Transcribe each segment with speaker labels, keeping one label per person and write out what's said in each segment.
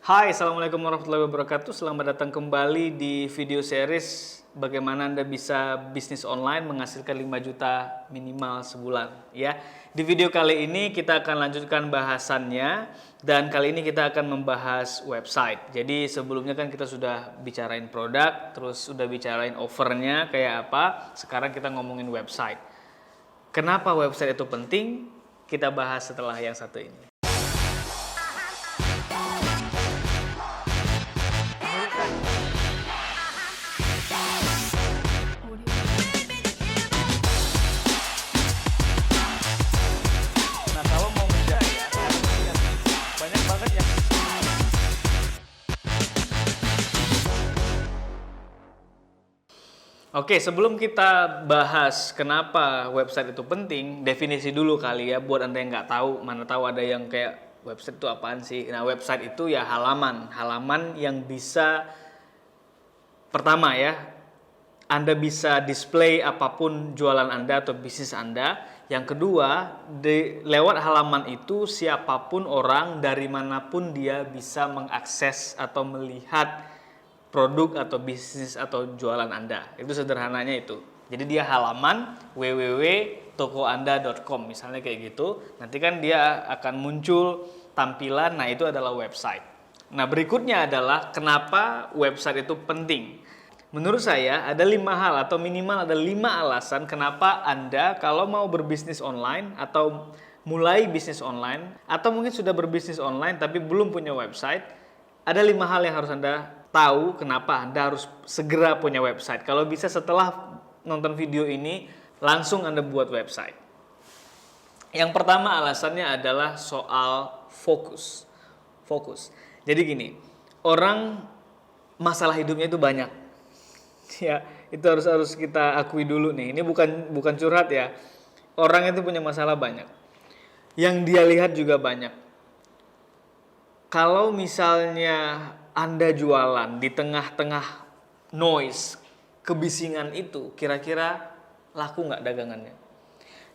Speaker 1: Hai, Assalamualaikum warahmatullahi wabarakatuh. Selamat datang kembali di video series bagaimana Anda bisa bisnis online menghasilkan 5 juta minimal sebulan. Ya, di video kali ini kita akan lanjutkan bahasannya dan kali ini kita akan membahas website. Jadi sebelumnya kan kita sudah bicarain produk, terus sudah bicarain offernya kayak apa. Sekarang kita ngomongin website. Kenapa website itu penting? Kita bahas setelah yang satu ini. Nah, kalau mau menjaya, banyak banget yang Oke, sebelum kita bahas kenapa website itu penting, definisi dulu kali ya buat Anda yang nggak tahu, mana tahu ada yang kayak website itu apaan sih. Nah, website itu ya halaman yang bisa pertama ya, Anda bisa display apapun jualan Anda atau bisnis Anda. Yang kedua, lewat halaman itu siapapun orang dari manapun dia bisa mengakses atau melihat produk atau bisnis atau jualan Anda. Itu sederhananya itu. Jadi dia halaman www.tokoanda.com misalnya kayak gitu. Nanti kan dia akan muncul tampilan, nah itu adalah website. Nah, berikutnya adalah kenapa website itu penting. Menurut saya ada 5 hal atau minimal ada 5 alasan kenapa Anda kalau mau berbisnis online atau mulai bisnis online atau mungkin sudah berbisnis online tapi belum punya website, ada 5 hal yang harus Anda tahu kenapa Anda harus segera punya website. Kalau bisa setelah nonton video ini langsung Anda buat website. Yang pertama alasannya adalah soal fokus. Fokus. Jadi gini, orang masalah hidupnya itu banyak. Ya, itu harus kita akui dulu nih. Ini bukan curhat ya. Orang itu punya masalah banyak. Yang dia lihat juga banyak. Kalau misalnya Anda jualan di tengah-tengah noise, kebisingan itu, kira-kira laku nggak dagangannya?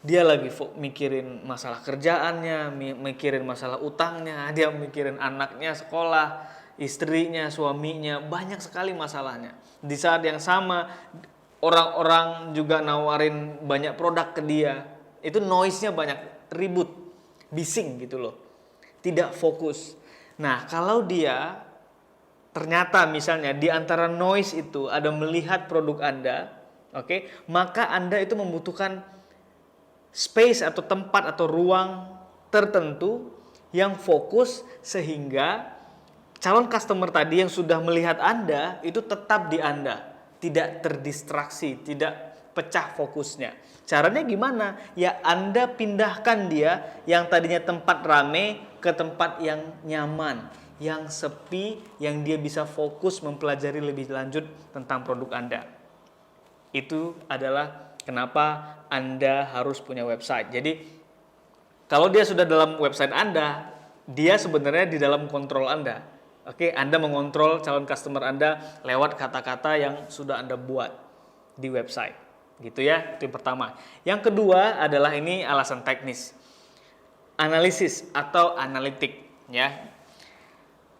Speaker 1: Dia lagi mikirin masalah kerjaannya, mikirin masalah utangnya, dia mikirin anaknya sekolah, istrinya, suaminya, banyak sekali masalahnya. Di saat yang sama, orang-orang juga nawarin banyak produk ke dia. Itu noise-nya banyak, ribut, bising gitu loh. Tidak fokus. Nah, kalau dia ternyata misalnya di antara noise itu ada melihat produk Anda, oke, maka Anda itu membutuhkan space atau tempat atau ruang tertentu yang fokus sehingga calon customer tadi yang sudah melihat Anda itu tetap di Anda, tidak terdistraksi, tidak pecah fokusnya. Caranya gimana? Ya Anda pindahkan dia yang tadinya tempat rame ke tempat yang nyaman, yang sepi, yang dia bisa fokus mempelajari lebih lanjut tentang produk Anda. Itu adalah kenapa Anda harus punya website. Jadi kalau dia sudah dalam website Anda, dia sebenarnya di dalam kontrol Anda. Oke, Anda mengontrol calon customer Anda lewat kata-kata yang sudah Anda buat di website. Gitu ya, itu yang pertama. Yang kedua adalah ini alasan teknis. Analisis atau analitik ya.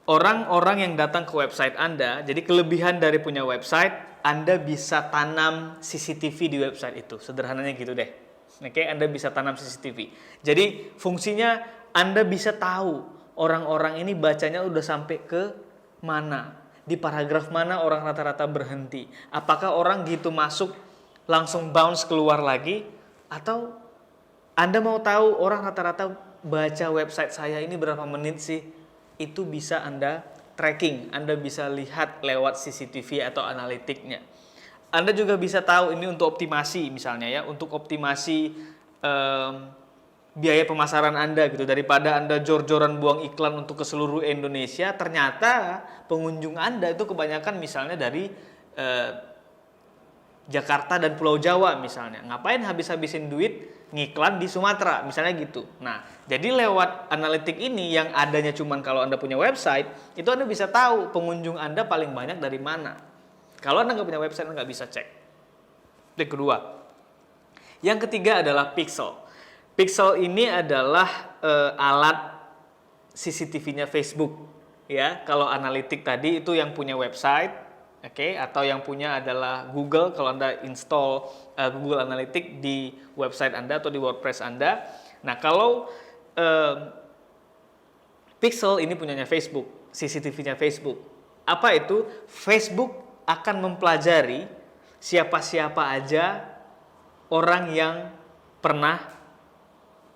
Speaker 1: Orang-orang yang datang ke website Anda, jadi kelebihan dari punya website, Anda bisa tanam CCTV di website itu. Sederhananya gitu deh. Oke, Anda bisa tanam CCTV. Jadi fungsinya Anda bisa tahu orang-orang ini bacanya udah sampai ke mana. Di paragraf mana orang rata-rata berhenti. Apakah orang gitu masuk langsung bounce keluar lagi, atau Anda mau tahu orang rata-rata baca website saya ini berapa menit sih? Itu bisa Anda tracking, Anda bisa lihat lewat CCTV atau analitiknya. Anda juga bisa tahu ini untuk optimasi misalnya ya, untuk optimasi biaya pemasaran Anda gitu. Daripada Anda jor-joran buang iklan untuk ke seluruh Indonesia, ternyata pengunjung Anda itu kebanyakan misalnya dari Jakarta dan Pulau Jawa misalnya. Ngapain habis-habisin duit ngiklan di Sumatera misalnya gitu. Nah, jadi lewat analitik ini yang adanya cuman kalau Anda punya website, itu Anda bisa tahu pengunjung Anda paling banyak dari mana. Kalau Anda nggak punya website, Anda nggak bisa cek. Itu yang kedua. Yang ketiga adalah pixel. Pixel ini adalah alat CCTV-nya Facebook. ya. Kalau analitik tadi itu yang punya website, oke, atau yang punya adalah Google. Kalau Anda install Google Analytics di website Anda atau di WordPress Anda. Nah, kalau Pixel ini punyanya Facebook, CCTV-nya Facebook. Apa itu? Facebook akan mempelajari siapa-siapa aja orang yang pernah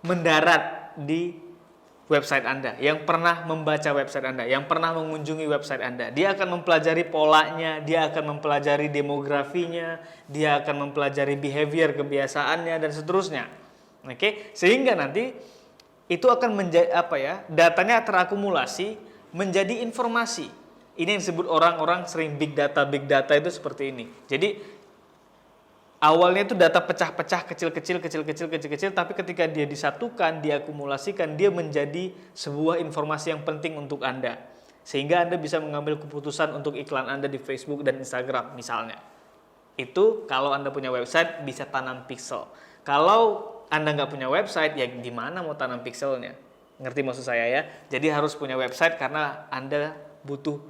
Speaker 1: mendarat di website Anda, yang pernah membaca website Anda, yang pernah mengunjungi website Anda. Dia akan mempelajari polanya, dia akan mempelajari demografinya, dia akan mempelajari behavior, kebiasaannya, dan seterusnya. Oke, sehingga nanti itu akan menjadi datanya terakumulasi menjadi informasi. Ini yang disebut orang-orang sering big data itu seperti ini. Jadi awalnya itu data pecah-pecah, kecil-kecil, tapi ketika dia disatukan, diakumulasikan, dia menjadi sebuah informasi yang penting untuk Anda. Sehingga Anda bisa mengambil keputusan untuk iklan Anda di Facebook dan Instagram misalnya. Itu kalau Anda punya website bisa tanam pixel. Kalau Anda nggak punya website, ya gimana mau tanam pixelnya? Ngerti maksud saya ya? Jadi harus punya website karena Anda butuh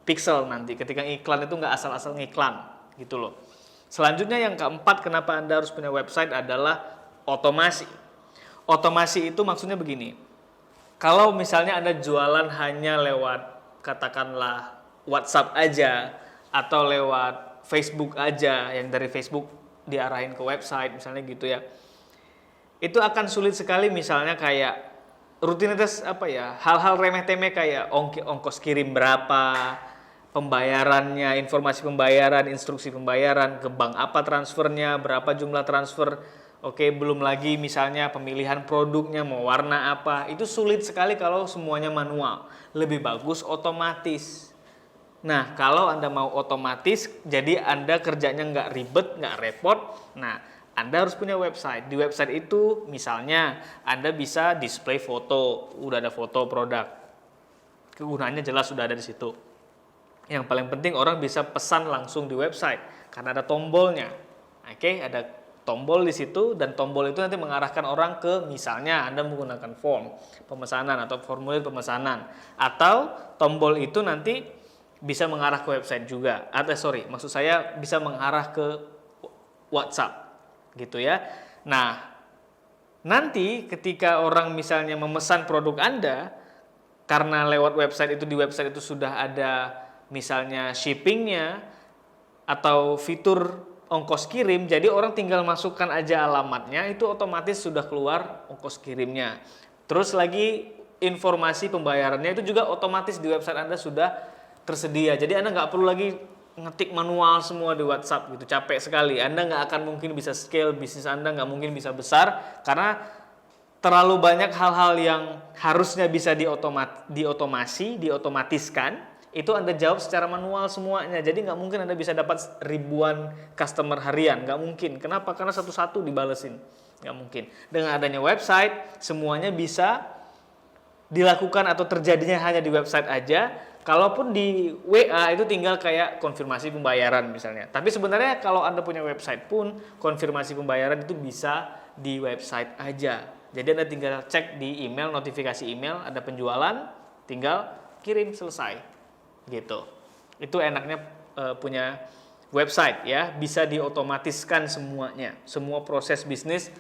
Speaker 1: pixel nanti. Ketika iklan itu nggak asal-asal ngiklan, gitu loh. Selanjutnya yang keempat, kenapa Anda harus punya website adalah otomasi. Otomasi itu maksudnya begini. Kalau misalnya Anda jualan hanya lewat katakanlah WhatsApp aja atau lewat Facebook aja, yang dari Facebook diarahin ke website misalnya gitu ya. Itu akan sulit sekali misalnya kayak rutinitas hal-hal remeh-temeh kayak ongkos kirim berapa, pembayarannya, informasi pembayaran, instruksi pembayaran, ke bank apa transfernya, berapa jumlah transfer. Oke, belum lagi misalnya pemilihan produknya mau warna apa. Itu sulit sekali kalau semuanya manual. Lebih bagus otomatis. Nah, kalau Anda mau otomatis, jadi Anda kerjanya nggak ribet, nggak repot. Nah, Anda harus punya website. Di website itu misalnya Anda bisa display foto, udah ada foto produk. Kegunaannya jelas sudah ada di situ. Yang paling penting orang bisa pesan langsung di website karena ada tombolnya. Oke, ada tombol di situ dan tombol itu nanti mengarahkan orang ke misalnya Anda menggunakan form pemesanan atau formulir pemesanan, atau tombol itu nanti bisa mengarah ke website juga. Maksud saya bisa mengarah ke WhatsApp. Gitu ya. Nah, nanti ketika orang misalnya memesan produk Anda, karena lewat website itu, di website itu sudah ada misalnya shippingnya atau fitur ongkos kirim, jadi orang tinggal masukkan aja alamatnya, itu otomatis sudah keluar ongkos kirimnya. Terus lagi informasi pembayarannya itu juga otomatis di website Anda sudah tersedia. Jadi Anda nggak perlu lagi ngetik manual semua di WhatsApp gitu, capek sekali. Anda nggak akan mungkin bisa scale bisnis Anda, nggak mungkin bisa besar karena terlalu banyak hal-hal yang harusnya bisa diotomatiskan, itu Anda jawab secara manual semuanya. Jadi nggak mungkin Anda bisa dapat ribuan customer harian, nggak mungkin. Kenapa? Karena satu-satu dibalesin, nggak mungkin. Dengan adanya website, semuanya bisa dilakukan atau terjadinya hanya di website aja. Kalaupun di WA itu tinggal kayak konfirmasi pembayaran misalnya. Tapi sebenarnya kalau Anda punya website pun konfirmasi pembayaran itu bisa di website aja. Jadi Anda tinggal cek di email, notifikasi email, ada penjualan, tinggal kirim, selesai. Gitu. Itu enaknya punya website ya, bisa diotomatiskan semuanya. Semua proses bisnis,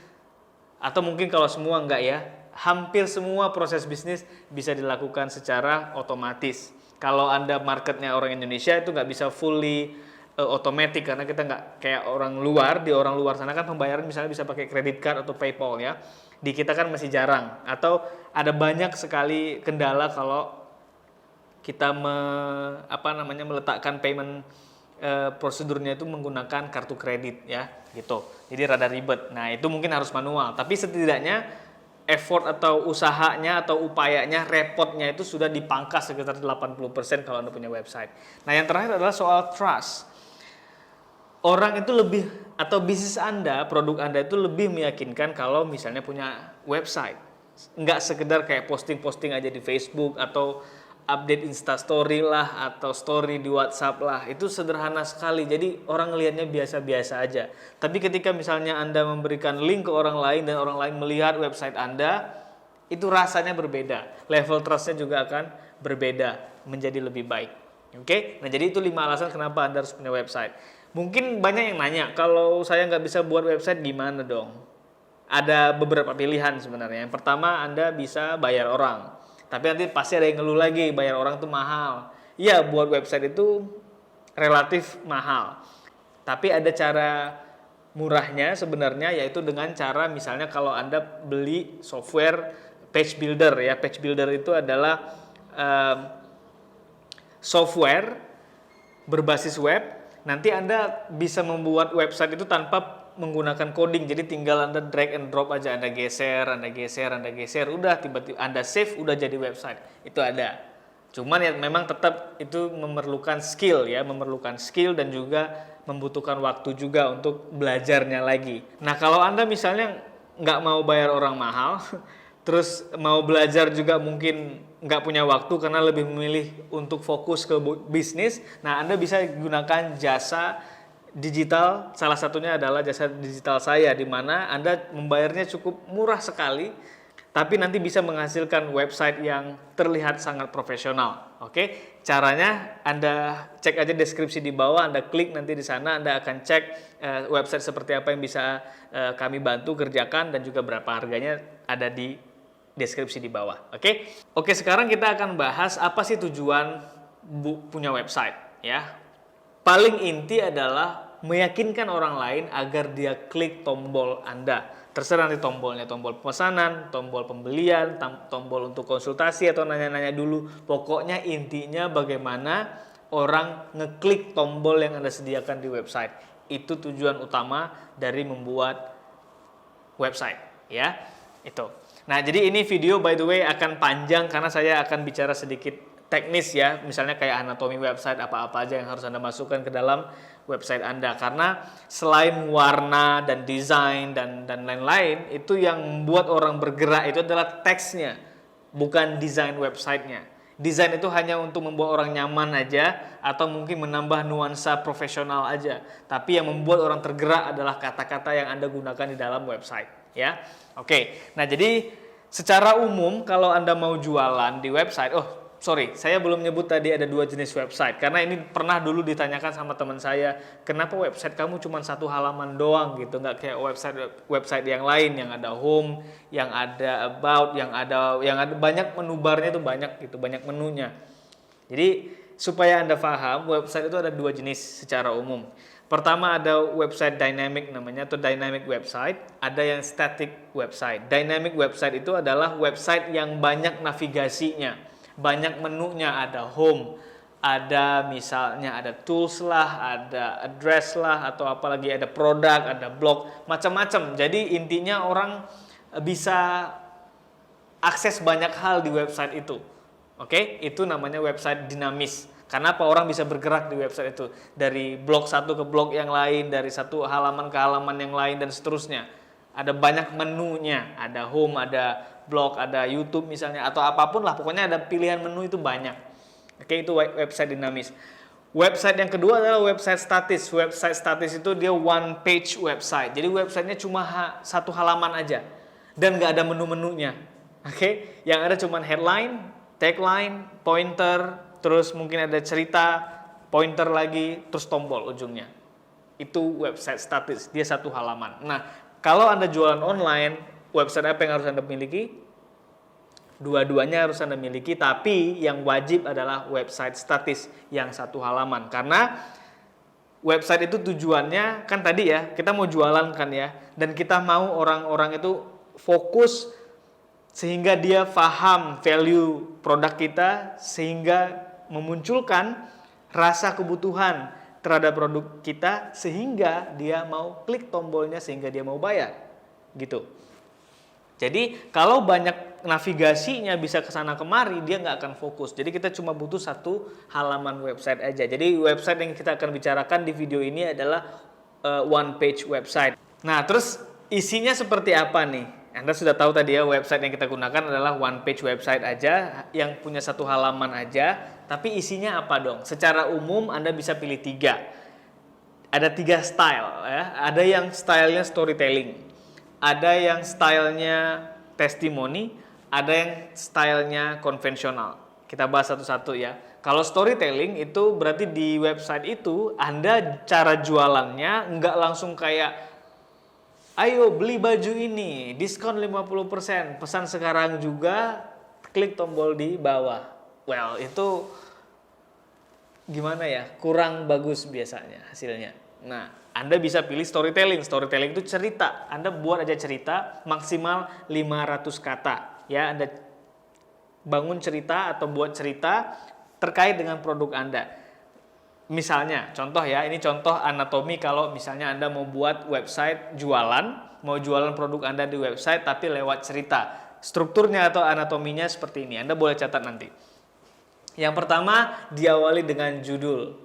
Speaker 1: atau mungkin kalau semua enggak ya, hampir semua proses bisnis bisa dilakukan secara otomatis. Kalau Anda marketnya orang Indonesia itu nggak bisa fully otomatis karena kita nggak kayak orang luar. Di orang luar sana kan pembayaran misalnya bisa pakai credit card atau PayPal ya. Di kita kan masih jarang. Atau ada banyak sekali kendala kalau kita meletakkan payment prosedurnya itu menggunakan kartu kredit ya gitu. Jadi rada ribet. Nah, itu mungkin harus manual. Tapi setidaknya effort atau usahanya atau upayanya, repotnya itu sudah dipangkas sekitar 80% kalau Anda punya website. Nah, yang terakhir adalah soal trust. Orang itu lebih, atau bisnis Anda, produk Anda itu lebih meyakinkan kalau misalnya punya website. Enggak sekedar kayak posting-posting aja di Facebook atau update Instastory lah atau story di WhatsApp lah. Itu sederhana sekali. Jadi orang ngelihatnya biasa-biasa aja. Tapi ketika misalnya Anda memberikan link ke orang lain dan orang lain melihat website Anda, itu rasanya berbeda. Level trustnya juga akan berbeda. menjadi lebih baik. Oke, nah jadi itu 5 alasan kenapa Anda harus punya website. Mungkin banyak yang nanya, kalau saya nggak bisa buat website gimana dong? Ada beberapa pilihan sebenarnya. Yang pertama, Anda bisa bayar orang. Tapi nanti pasti ada yang ngeluh lagi, bayar orang tuh mahal. Iya, buat website itu relatif mahal. Tapi ada cara murahnya sebenarnya, yaitu dengan cara misalnya kalau Anda beli software page builder ya. Page builder itu adalah software berbasis web. Nanti Anda bisa membuat website itu tanpa menggunakan coding. Jadi tinggal Anda drag and drop aja, Anda geser, udah tiba-tiba Anda save, udah jadi website. Itu ada. Cuman ya memang tetap itu memerlukan skill ya, dan juga membutuhkan waktu juga untuk belajarnya lagi. Nah, kalau Anda misalnya nggak mau bayar orang mahal, terus mau belajar juga mungkin nggak punya waktu karena lebih memilih untuk fokus ke bisnis, nah Anda bisa gunakan jasa digital. Salah satunya adalah jasa digital saya, di mana Anda membayarnya cukup murah sekali, tapi nanti bisa menghasilkan website yang terlihat sangat profesional. Oke, caranya Anda cek aja deskripsi di bawah, Anda klik nanti di sana, Anda akan cek website seperti apa yang bisa kami bantu kerjakan, dan juga berapa harganya ada di deskripsi di bawah. Oke, sekarang kita akan bahas apa sih tujuan punya website ya. Paling inti adalah meyakinkan orang lain agar dia klik tombol Anda. Terserah nanti tombolnya, tombol pemesanan, tombol pembelian, tombol untuk konsultasi atau nanya-nanya dulu. Pokoknya intinya bagaimana orang ngeklik tombol yang Anda sediakan di website. Itu tujuan utama dari membuat website ya. Itu. Nah, jadi ini video by the way akan panjang karena saya akan bicara sedikit teknis ya. Misalnya kayak anatomi website, apa-apa aja yang harus Anda masukkan ke dalam website Anda. Karena selain warna dan desain dan lain-lain, itu yang membuat orang bergerak itu adalah teksnya, bukan desain websitenya. Desain itu hanya untuk membuat orang nyaman aja atau mungkin menambah nuansa profesional aja. Tapi yang membuat orang tergerak adalah kata-kata yang Anda gunakan di dalam website ya. Oke. Nah, jadi secara umum kalau Anda mau jualan di website, saya belum nyebut tadi ada 2 jenis website. Karena ini pernah dulu ditanyakan sama teman saya, kenapa website kamu cuma 1 halaman doang gitu, nggak kayak website yang lain yang ada home, yang ada about, yang ada banyak menu barnya, itu banyak gitu, banyak menunya. Jadi supaya Anda paham, website itu ada 2 jenis secara umum. Pertama ada website dynamic namanya, atau dynamic website. Ada yang static website. Dynamic website itu adalah website yang banyak navigasinya, banyak menunya, ada home, ada misalnya ada tools lah, ada address lah, atau apalagi ada produk, ada blog, macam-macam. Jadi intinya orang bisa akses banyak hal di website itu. Oke, itu namanya website dinamis. Karena apa? Orang bisa bergerak di website itu, dari blog satu ke blog yang lain, dari satu halaman ke halaman yang lain, dan seterusnya. Ada banyak menunya, ada home, ada blog, ada YouTube misalnya, atau apapun lah, pokoknya ada pilihan menu itu banyak. Oke, itu website dinamis. Website yang kedua adalah website statis. Website statis itu dia one page website. Jadi websitenya cuma 1 halaman aja dan nggak ada menu-menunya. Oke, yang ada cuma headline, tagline, pointer, terus mungkin ada cerita, pointer lagi, terus tombol ujungnya. Itu website statis, dia 1 halaman. Nah, kalau Anda jualan online, website apa yang harus Anda miliki? Dua-duanya harus Anda miliki, tapi yang wajib adalah website statis yang 1 halaman. Karena website itu tujuannya kan tadi ya, kita mau jualan kan ya, dan kita mau orang-orang itu fokus sehingga dia paham value produk kita, sehingga memunculkan rasa kebutuhan terhadap produk kita, sehingga dia mau klik tombolnya, sehingga dia mau bayar gitu. Jadi kalau banyak navigasinya bisa kesana kemari, dia nggak akan fokus. Jadi kita cuma butuh 1 halaman website aja. Jadi website yang kita akan bicarakan di video ini adalah one page website. Nah, terus isinya seperti apa nih? Anda sudah tahu tadi ya, website yang kita gunakan adalah one page website aja, yang punya 1 halaman aja. Tapi isinya apa dong? Secara umum Anda bisa pilih 3. Ada 3 style ya. Ada yang stylenya storytelling, ada yang stylenya testimoni, ada yang stylenya konvensional. Kita bahas satu-satu ya. Kalau storytelling itu berarti di website itu Anda cara jualannya nggak langsung kayak ayo beli baju ini, diskon 50%, pesan sekarang juga, klik tombol di bawah. Well, itu gimana ya? Kurang bagus biasanya hasilnya. Nah, Anda bisa pilih storytelling. Storytelling itu cerita. Anda buat aja cerita maksimal 500 kata. Ya, Anda bangun cerita atau buat cerita terkait dengan produk Anda. Misalnya, contoh ya, ini contoh anatomi kalau misalnya Anda mau buat website jualan, mau jualan produk Anda di website tapi lewat cerita. Strukturnya atau anatominya seperti ini, Anda boleh catat nanti. Yang pertama, diawali dengan judul.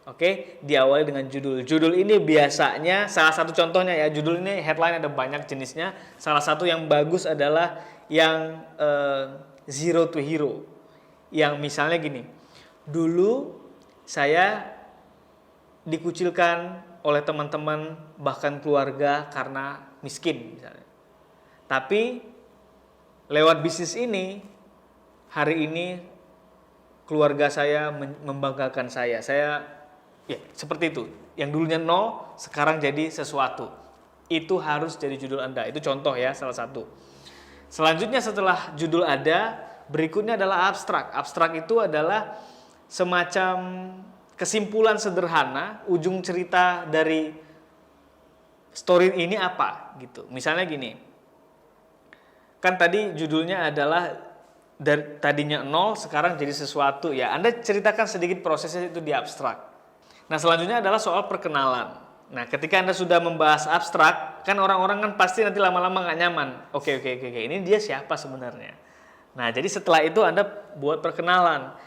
Speaker 1: Oke, diawali dengan judul. Judul ini biasanya, salah satu contohnya ya, judul ini headline ada banyak jenisnya. Salah satu yang bagus adalah yang zero to hero. Yang misalnya gini, dulu saya dikucilkan oleh teman-teman bahkan keluarga karena miskin misalnya. Tapi lewat bisnis ini, hari ini keluarga saya membanggakan saya. Saya ya seperti itu. Yang dulunya nol, sekarang jadi sesuatu. Itu harus jadi judul Anda. Itu contoh ya, salah satu. Selanjutnya setelah judul ada, berikutnya adalah abstrak. Abstrak itu adalah semacam kesimpulan sederhana, ujung cerita dari story ini apa gitu. Misalnya gini, kan tadi judulnya adalah dari tadinya nol sekarang jadi sesuatu ya. Anda ceritakan sedikit prosesnya itu di abstrak. Nah, selanjutnya adalah soal perkenalan. Nah, ketika Anda sudah membahas abstrak, kan orang-orang kan pasti nanti lama-lama nggak nyaman. Oke, ini dia siapa sebenarnya? Nah, jadi setelah itu Anda buat perkenalan.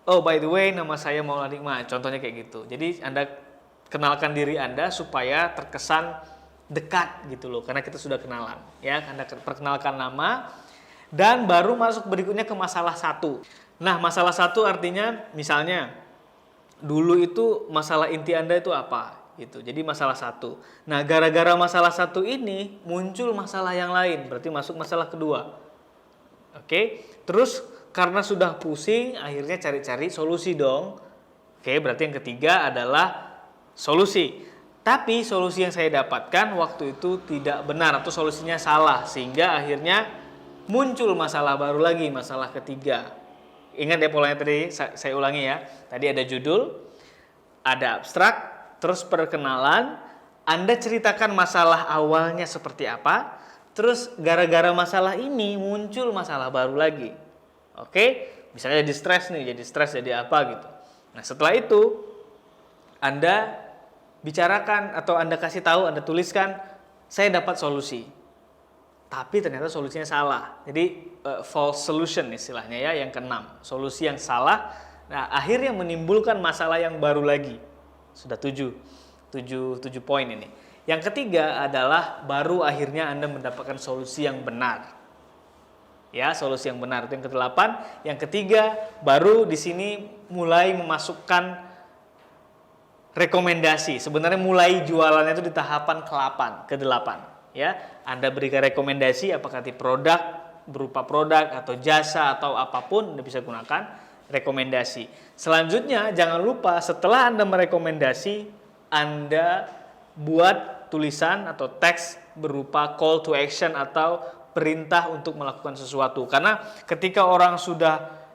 Speaker 1: Oh, by the way, nama saya Maulana Nikmat. Contohnya kayak gitu. Jadi Anda kenalkan diri Anda supaya terkesan dekat gitu loh, karena kita sudah kenalan. Ya, Anda perkenalkan nama dan baru masuk berikutnya ke masalah satu. Nah, masalah satu artinya misalnya dulu itu masalah inti Anda itu apa gitu. Jadi masalah satu. Nah, gara-gara masalah satu ini muncul masalah yang lain, berarti masuk masalah kedua. Oke, terus karena sudah pusing, akhirnya cari-cari solusi dong. Oke, berarti yang ketiga adalah solusi. Tapi solusi yang saya dapatkan waktu itu tidak benar atau solusinya salah, sehingga akhirnya muncul masalah baru lagi, masalah ketiga. Ingat ya polanya tadi, saya ulangi ya. Tadi ada judul, ada abstrak, terus perkenalan, Anda ceritakan masalah awalnya seperti apa, terus gara-gara masalah ini muncul masalah baru lagi. Oke, misalnya jadi stres nih, jadi apa gitu. Nah, setelah itu Anda bicarakan atau Anda kasih tahu, Anda tuliskan, saya dapat solusi. Tapi ternyata solusinya salah. Jadi false solution istilahnya ya, yang keenam. Solusi yang salah, nah akhirnya menimbulkan masalah yang baru lagi. Sudah 7 poin ini. Yang ketiga adalah baru akhirnya Anda mendapatkan solusi yang benar. Ya, solusi yang benar itu yang ke-8. Yang ketiga, baru di sini mulai memasukkan rekomendasi. Sebenarnya mulai jualannya itu di tahapan ke-8. Ya, Anda berikan rekomendasi apakah di produk, berupa produk atau jasa atau apapun Anda bisa gunakan rekomendasi. Selanjutnya, jangan lupa setelah Anda merekomendasi, Anda buat tulisan atau teks berupa call to action atau perintah untuk melakukan sesuatu. Karena ketika orang sudah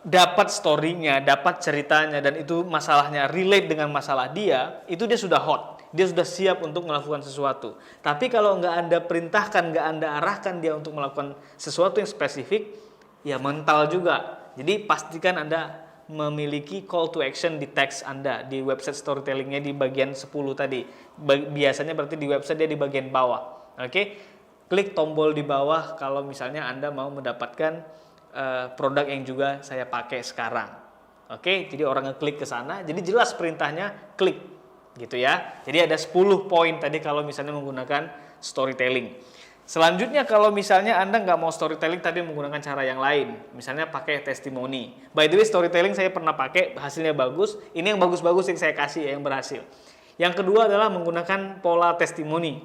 Speaker 1: dapat story-nya, dapat ceritanya, dan itu masalahnya relate dengan masalah dia, itu dia sudah hot, dia sudah siap untuk melakukan sesuatu. Tapi kalau nggak Anda perintahkan, nggak Anda arahkan dia untuk melakukan sesuatu yang spesifik, ya mental juga. Jadi pastikan Anda memiliki call to action di teks Anda, di website storytellingnya di bagian 10 tadi. Biasanya berarti di website dia di bagian bawah. Oke, klik tombol di bawah kalau misalnya Anda mau mendapatkan produk yang juga saya pakai sekarang. Oke, jadi orang ngeklik ke sana, jadi jelas perintahnya klik, gitu ya. Jadi ada 10 poin tadi kalau misalnya menggunakan storytelling. Selanjutnya kalau misalnya Anda nggak mau storytelling tapi menggunakan cara yang lain, misalnya pakai testimoni. By the way, storytelling saya pernah pakai, hasilnya bagus. Ini yang bagus-bagus yang saya kasih, yang berhasil. Yang kedua adalah menggunakan pola testimoni.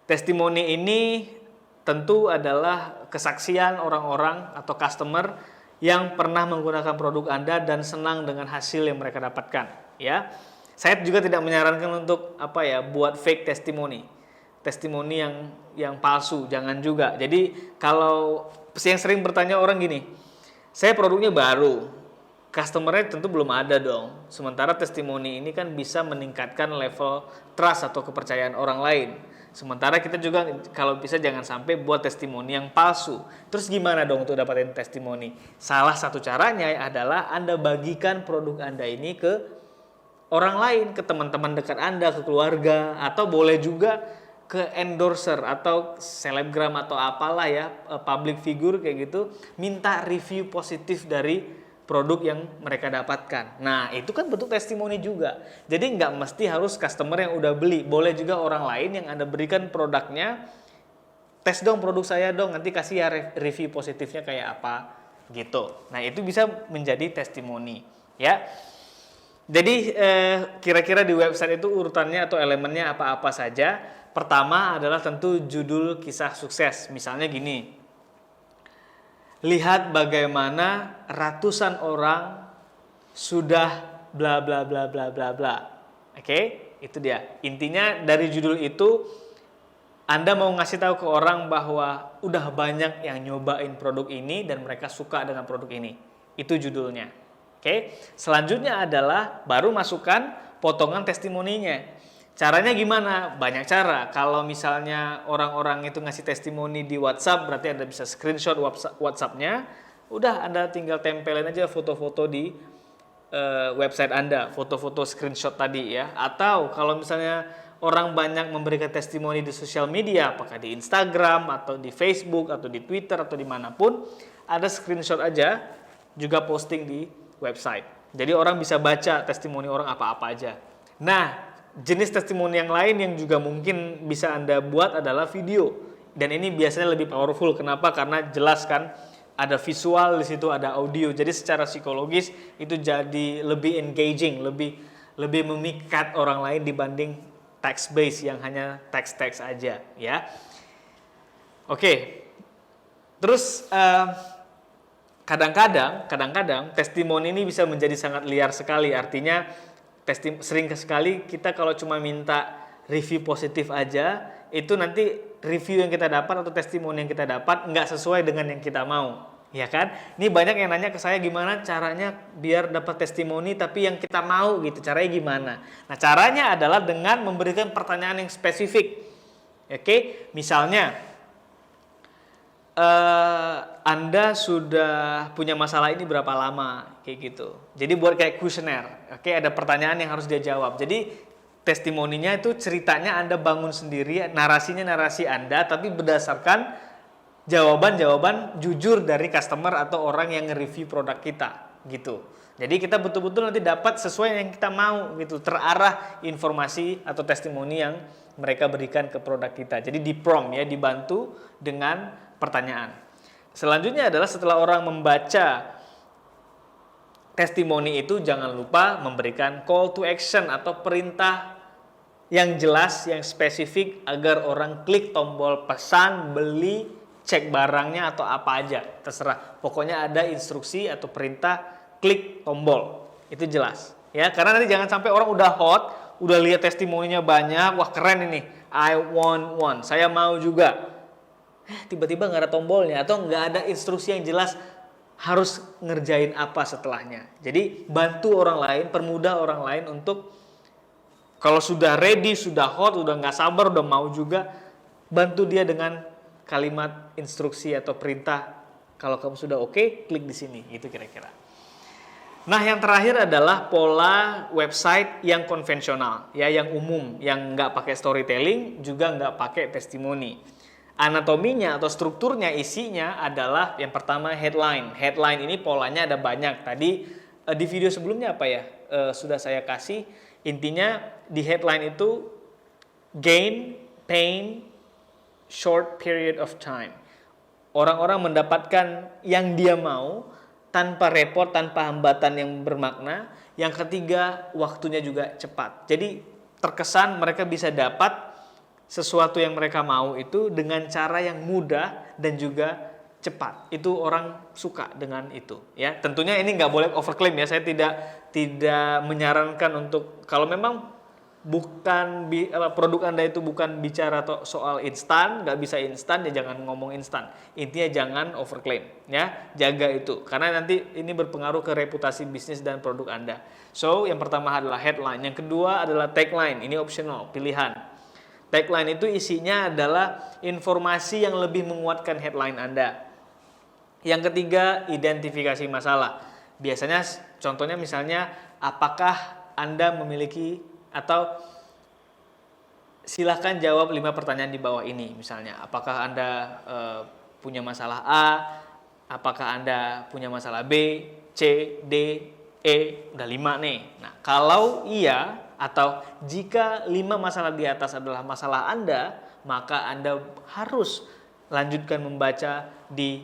Speaker 1: Testimoni ini tentu adalah kesaksian orang-orang atau customer yang pernah menggunakan produk Anda dan senang dengan hasil yang mereka dapatkan, ya. Saya juga tidak menyarankan untuk buat fake testimoni. Testimoni yang palsu, jangan juga. Jadi kalau yang sering bertanya orang gini, saya produknya baru, customer-nya tentu belum ada dong. Sementara testimoni ini kan bisa meningkatkan level trust atau kepercayaan orang lain. Sementara kita juga kalau bisa jangan sampai buat testimoni yang palsu. Terus gimana dong untuk dapatin testimoni? Salah satu caranya adalah Anda bagikan produk Anda ini ke orang lain, ke teman-teman dekat Anda, ke keluarga, atau boleh juga ke endorser atau selebgram atau apalah ya, public figure kayak gitu, minta review positif dari produk yang mereka dapatkan. Nah, itu kan bentuk testimoni juga. Jadi nggak mesti harus customer yang udah beli. Boleh juga orang lain yang Anda berikan produknya, tes dong produk saya dong, nanti kasih ya review positifnya kayak apa gitu. Nah, itu bisa menjadi testimoni, ya. Jadi kira-kira di website itu urutannya atau elemennya apa-apa saja. Pertama adalah tentu judul kisah sukses. Misalnya gini, lihat bagaimana ratusan orang sudah bla bla bla bla bla bla. Oke, itu dia. Intinya dari judul itu Anda mau ngasih tahu ke orang bahwa udah banyak yang nyobain produk ini dan mereka suka dengan produk ini. Itu judulnya. Oke. Selanjutnya adalah baru masukkan potongan testimoninya. Caranya gimana? Banyak cara. Kalau misalnya orang-orang itu ngasih testimoni di WhatsApp, berarti Anda bisa screenshot WhatsApp-nya. Udah Anda tinggal tempelin aja foto-foto di website Anda, foto-foto screenshot tadi ya. Atau kalau misalnya orang banyak memberikan testimoni di sosial media, apakah di Instagram atau di Facebook atau di Twitter atau dimanapun, ada screenshot aja, juga posting di website. Jadi orang bisa baca testimoni orang apa-apa aja. Nah, jenis testimoni yang lain yang juga mungkin bisa Anda buat adalah video. Dan ini biasanya lebih powerful. Kenapa? Karena jelas kan, ada visual di situ, ada audio. Jadi secara psikologis itu jadi lebih engaging, lebih memikat orang lain dibanding text based yang hanya teks-teks aja, ya. Oke. Terus kadang-kadang testimoni ini bisa menjadi sangat liar sekali. Artinya sering sekali kita kalau cuma minta review positif aja, itu nanti review yang kita dapat atau testimoni yang kita dapat nggak sesuai dengan yang kita mau, ya kan? Ini banyak yang nanya ke saya gimana caranya biar dapat testimoni tapi yang kita mau gitu, caranya gimana? Nah, caranya adalah dengan memberikan pertanyaan yang spesifik. Oke, misalnya Anda sudah punya masalah ini berapa lama, kayak gitu. Jadi buat kayak kuesioner, oke, ada pertanyaan yang harus dia jawab. Jadi testimoninya itu ceritanya Anda bangun sendiri, narasinya narasi Anda, tapi berdasarkan jawaban-jawaban jujur dari customer atau orang yang nge-review produk kita, gitu. Jadi kita betul-betul nanti dapat sesuai yang kita mau, gitu, terarah informasi atau testimoni yang mereka berikan ke produk kita. Jadi di prompt ya, dibantu dengan pertanyaan. Selanjutnya adalah setelah orang membaca testimoni itu, jangan lupa memberikan call to action atau perintah yang jelas, yang spesifik agar orang klik tombol pesan, beli, cek barangnya atau apa aja, terserah. Pokoknya ada instruksi atau perintah klik tombol. Itu jelas. Ya, karena nanti jangan sampai orang udah hot, udah lihat testimoninya banyak, wah keren ini, I want one, saya mau juga. Tiba-tiba nggak ada tombolnya atau nggak ada instruksi yang jelas harus ngerjain apa setelahnya. Jadi bantu orang lain, permudah orang lain untuk kalau sudah ready, sudah hot, udah nggak sabar, udah mau juga, bantu dia dengan kalimat instruksi atau perintah. Kalau kamu sudah oke, klik di sini. Itu kira-kira. Nah, yang terakhir adalah pola website yang konvensional, ya, yang umum, yang nggak pakai storytelling, juga nggak pakai testimoni. Anatominya atau strukturnya, isinya adalah yang pertama headline. Headline ini polanya ada banyak. Tadi di video sebelumnya sudah saya kasih. Intinya di headline itu gain, pain, short period of time. Orang-orang mendapatkan yang dia mau tanpa repot, tanpa hambatan yang bermakna. Yang ketiga, waktunya juga cepat. Jadi terkesan mereka bisa dapat sesuatu yang mereka mau itu dengan cara yang mudah dan juga cepat. Itu orang suka dengan itu, ya. Tentunya ini nggak boleh overclaim ya. Saya tidak menyarankan untuk kalau memang produk Anda itu bukan bicara soal instan, nggak bisa instan ya jangan ngomong instan. Intinya jangan overclaim, ya. Jaga itu karena nanti ini berpengaruh ke reputasi bisnis dan produk Anda. So, yang pertama adalah headline, yang kedua adalah tagline. Ini optional, pilihan. Tagline itu isinya adalah informasi yang lebih menguatkan headline Anda. Yang ketiga, identifikasi masalah. Biasanya contohnya misalnya, apakah Anda memiliki atau silahkan jawab 5 pertanyaan di bawah ini. Misalnya, apakah Anda punya masalah A, apakah Anda punya masalah B, C, D, E, udah 5 nih. Nah, kalau iya atau jika 5 masalah di atas adalah masalah Anda, maka Anda harus lanjutkan membaca di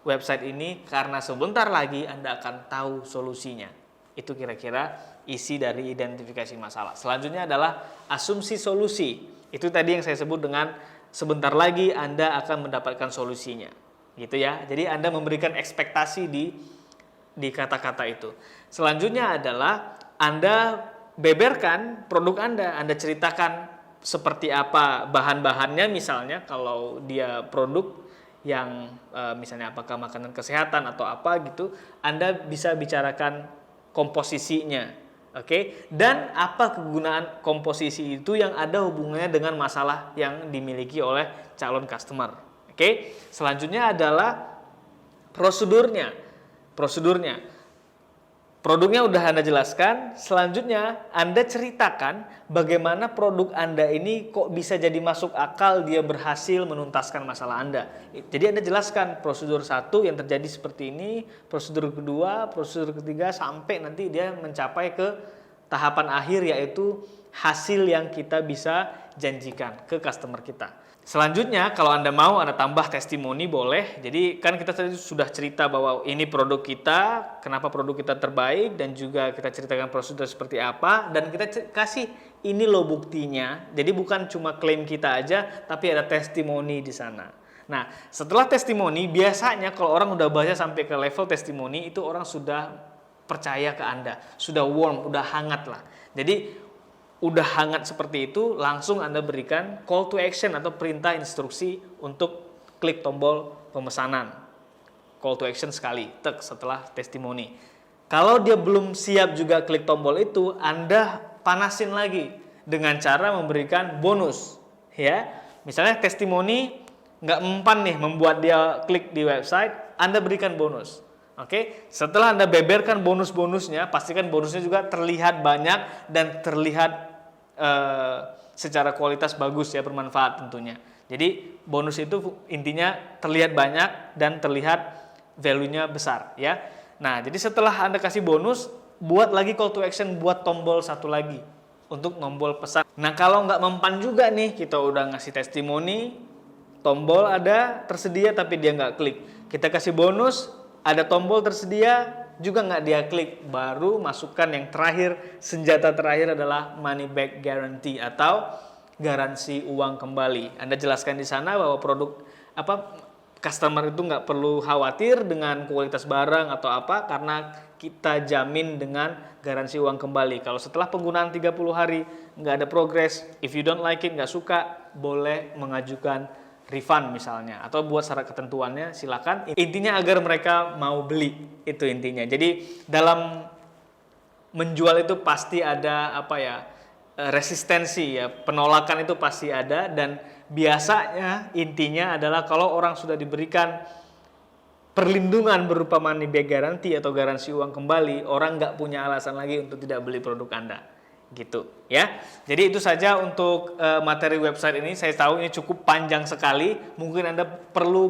Speaker 1: website ini karena sebentar lagi Anda akan tahu solusinya. Itu kira-kira isi dari identifikasi masalah. Selanjutnya adalah asumsi solusi. Itu tadi yang saya sebut dengan sebentar lagi Anda akan mendapatkan solusinya. Gitu ya. Jadi Anda memberikan ekspektasi di kata-kata itu. Selanjutnya adalah Anda beberkan produk Anda ceritakan seperti apa bahan-bahannya misalnya kalau dia produk yang misalnya apakah makanan kesehatan atau apa gitu, Anda bisa bicarakan komposisinya, oke? Dan apa kegunaan komposisi itu yang ada hubungannya dengan masalah yang dimiliki oleh calon customer, oke? Selanjutnya adalah prosedurnya. Produknya udah Anda jelaskan, selanjutnya Anda ceritakan bagaimana produk Anda ini kok bisa jadi masuk akal, dia berhasil menuntaskan masalah Anda. Jadi Anda jelaskan prosedur 1 yang terjadi seperti ini, prosedur kedua, prosedur ketiga, sampai nanti dia mencapai ke tahapan akhir yaitu hasil yang kita bisa janjikan ke customer kita. Selanjutnya kalau Anda mau Anda tambah testimoni boleh. Jadi kan kita tadi sudah cerita bahwa ini produk kita, kenapa produk kita terbaik dan juga kita ceritakan prosedur seperti apa dan kita kasih ini loh buktinya. Jadi bukan cuma klaim kita aja tapi ada testimoni di sana. Nah, setelah testimoni biasanya kalau orang udah baca sampai ke level testimoni itu orang sudah percaya ke Anda, sudah warm, udah hangat lah. Jadi udah hangat seperti itu, langsung Anda berikan call to action atau perintah instruksi untuk klik tombol pemesanan. Call to action sekali, setelah testimoni. Kalau dia belum siap juga klik tombol itu, Anda panasin lagi dengan cara memberikan bonus. Ya, misalnya testimoni nggak mempan nih membuat dia klik di website, Anda berikan bonus. Oke, setelah Anda beberkan bonus-bonusnya, pastikan bonusnya juga terlihat banyak dan terlihat secara kualitas bagus ya, bermanfaat tentunya. Jadi bonus itu intinya terlihat banyak dan terlihat value-nya besar ya. Nah, jadi setelah Anda kasih bonus, buat lagi call to action, buat tombol satu lagi untuk tombol pesan. Nah, kalau nggak mempan juga nih, kita udah ngasih testimoni, tombol ada tersedia tapi dia nggak klik. Kita kasih bonus, ada tombol tersedia juga nggak dia klik, baru masukkan yang terakhir, senjata terakhir adalah money back guarantee atau garansi uang kembali. Anda jelaskan di sana bahwa customer itu nggak perlu khawatir dengan kualitas barang atau apa karena kita jamin dengan garansi uang kembali. Kalau setelah penggunaan 30 hari nggak ada progres, if you don't like it, nggak suka, boleh mengajukan refund misalnya atau buat syarat ketentuannya silakan. Intinya agar mereka mau beli, itu intinya. Jadi dalam menjual itu pasti ada resistensi ya, penolakan itu pasti ada dan biasanya intinya adalah kalau orang sudah diberikan perlindungan berupa money back guarantee atau garansi uang kembali, orang nggak punya alasan lagi untuk tidak beli produk Anda. Gitu ya. Jadi itu saja untuk materi website ini. Saya tahu ini cukup panjang sekali. Mungkin Anda perlu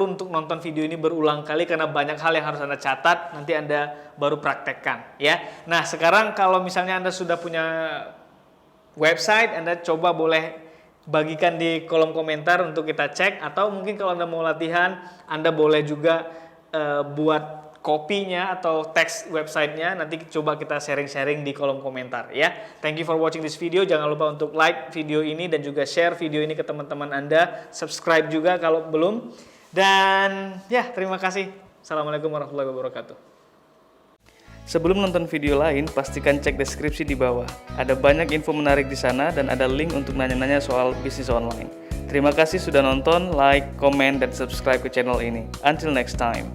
Speaker 1: untuk nonton video ini berulang kali karena banyak hal yang harus Anda catat, nanti Anda baru praktekkan ya. Nah, sekarang kalau misalnya Anda sudah punya website, Anda coba boleh bagikan di kolom komentar untuk kita cek, atau mungkin kalau Anda mau latihan, Anda boleh juga buat kopinya atau teks websitenya, nanti coba kita sharing-sharing di kolom komentar ya. Thank you for watching this video. Jangan lupa untuk like video ini dan juga share video ini ke teman-teman Anda. Subscribe juga kalau belum. Dan ya, terima kasih. Assalamualaikum warahmatullahi wabarakatuh. Sebelum nonton video lain, pastikan cek deskripsi di bawah. Ada banyak info menarik di sana dan ada link untuk nanya-nanya soal bisnis online. Terima kasih sudah nonton, like, komen, dan subscribe ke channel ini. Until next time.